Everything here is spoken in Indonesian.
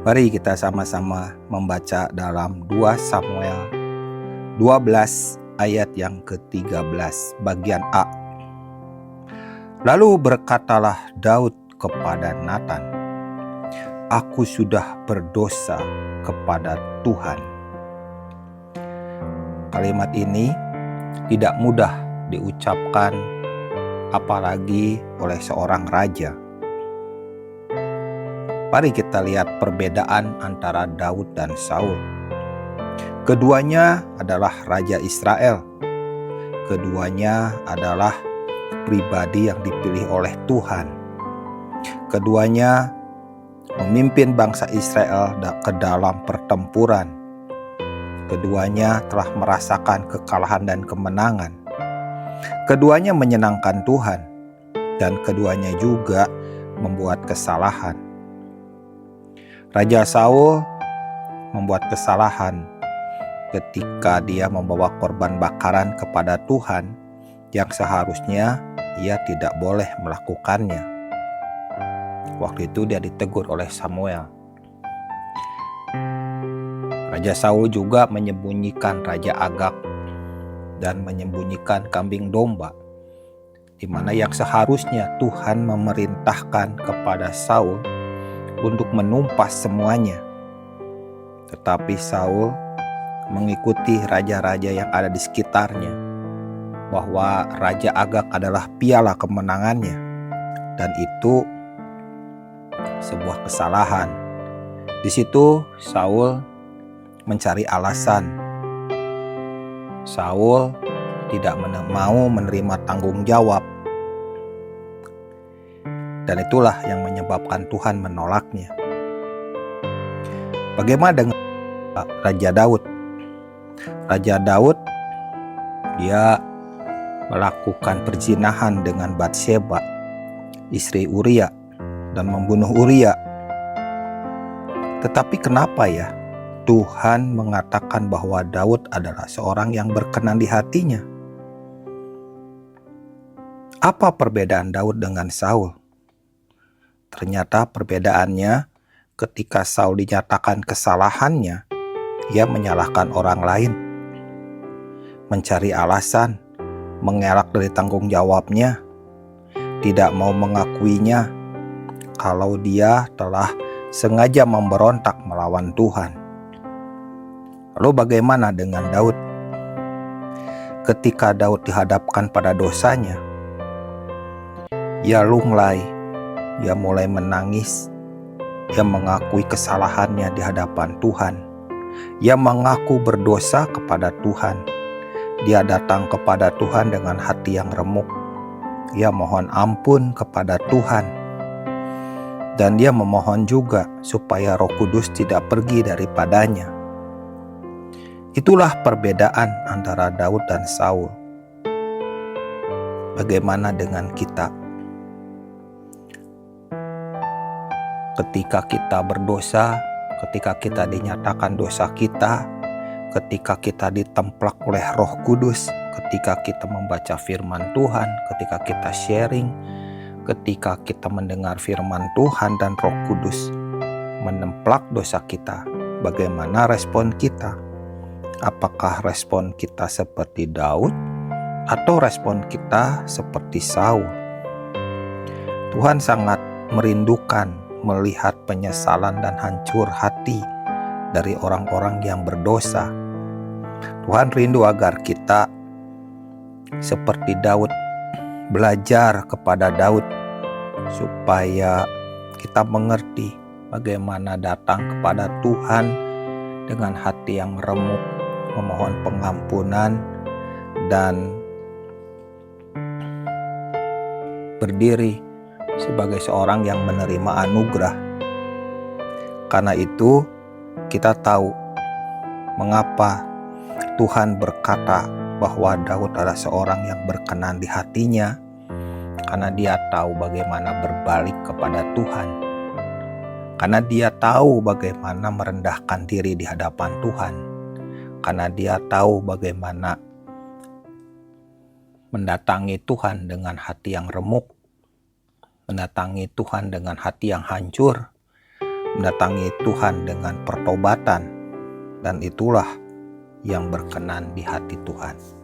Mari kita sama-sama membaca dalam 2 Samuel 12 ayat yang ke-13 bagian A. Lalu berkatalah Daud kepada Natan, "Aku sudah berdosa kepada Tuhan." Kalimat ini tidak mudah diucapkan apalagi oleh seorang raja. Mari kita lihat perbedaan antara Daud dan Saul. Keduanya adalah raja Israel. Keduanya adalah pribadi yang dipilih oleh Tuhan. Keduanya memimpin bangsa Israel ke dalam pertempuran. Keduanya telah merasakan kekalahan dan kemenangan. Keduanya menyenangkan Tuhan, dan keduanya juga membuat kesalahan. Raja Saul membuat kesalahan ketika dia membawa korban bakaran kepada Tuhan yang seharusnya ia tidak boleh melakukannya. Waktu itu dia ditegur oleh Samuel. Raja Saul juga menyembunyikan Raja Agag dan menyembunyikan kambing domba, di mana yang seharusnya Tuhan memerintahkan kepada Saul untuk menumpas semuanya. Tetapi Saul mengikuti raja-raja yang ada di sekitarnya, bahwa Raja Agag adalah piala kemenangannya, dan itu sebuah kesalahan. Di situ Saul mencari alasan. Saul tidak mau menerima tanggung jawab. Dan itulah yang menyebabkan Tuhan menolaknya. Bagaimana dengan Raja Daud? Raja Daud, dia melakukan perzinahan dengan Batsheba, istri Uria, dan membunuh Uria. Tetapi kenapa ya Tuhan mengatakan bahwa Daud adalah seorang yang berkenan di hatinya? Apa perbedaan Daud dengan Saul? Ternyata perbedaannya ketika Saul dinyatakan kesalahannya, ia menyalahkan orang lain, mencari alasan, mengelak dari tanggung jawabnya, tidak mau mengakuinya kalau dia telah sengaja memberontak melawan Tuhan. Lalu bagaimana dengan Daud? Ketika Daud dihadapkan pada dosanya, ia lunglai. Ia mulai menangis. Ia mengakui kesalahannya di hadapan Tuhan. Ia mengaku berdosa kepada Tuhan. Dia datang kepada Tuhan dengan hati yang remuk. Ia mohon ampun kepada Tuhan. Dan dia memohon juga supaya Roh Kudus tidak pergi daripadanya. Itulah perbedaan antara Daud dan Saul. Bagaimana dengan kita? Ketika kita berdosa, ketika kita dinyatakan dosa kita, ketika kita ditemplak oleh Roh Kudus, ketika kita membaca firman Tuhan, ketika kita sharing, ketika kita mendengar firman Tuhan dan Roh Kudus menemplak dosa kita, bagaimana respon kita? Apakah respon kita seperti Daud atau respon kita seperti Saul? Tuhan sangat merindukan melihat penyesalan dan hancur hati dari orang-orang yang berdosa. Tuhan rindu agar kita seperti Daud, belajar kepada Daud supaya kita mengerti bagaimana datang kepada Tuhan dengan hati yang remuk, memohon pengampunan, dan berdiri sebagai seorang yang menerima anugerah. Karena itu kita tahu mengapa Tuhan berkata bahwa Daud adalah seorang yang berkenan di hatinya, karena dia tahu bagaimana berbalik kepada Tuhan. Karena dia tahu bagaimana merendahkan diri di hadapan Tuhan. Karena dia tahu bagaimana mendatangi Tuhan dengan hati yang remuk, mendatangi Tuhan dengan hati yang hancur, mendatangi Tuhan dengan pertobatan, dan itulah yang berkenan di hati Tuhan.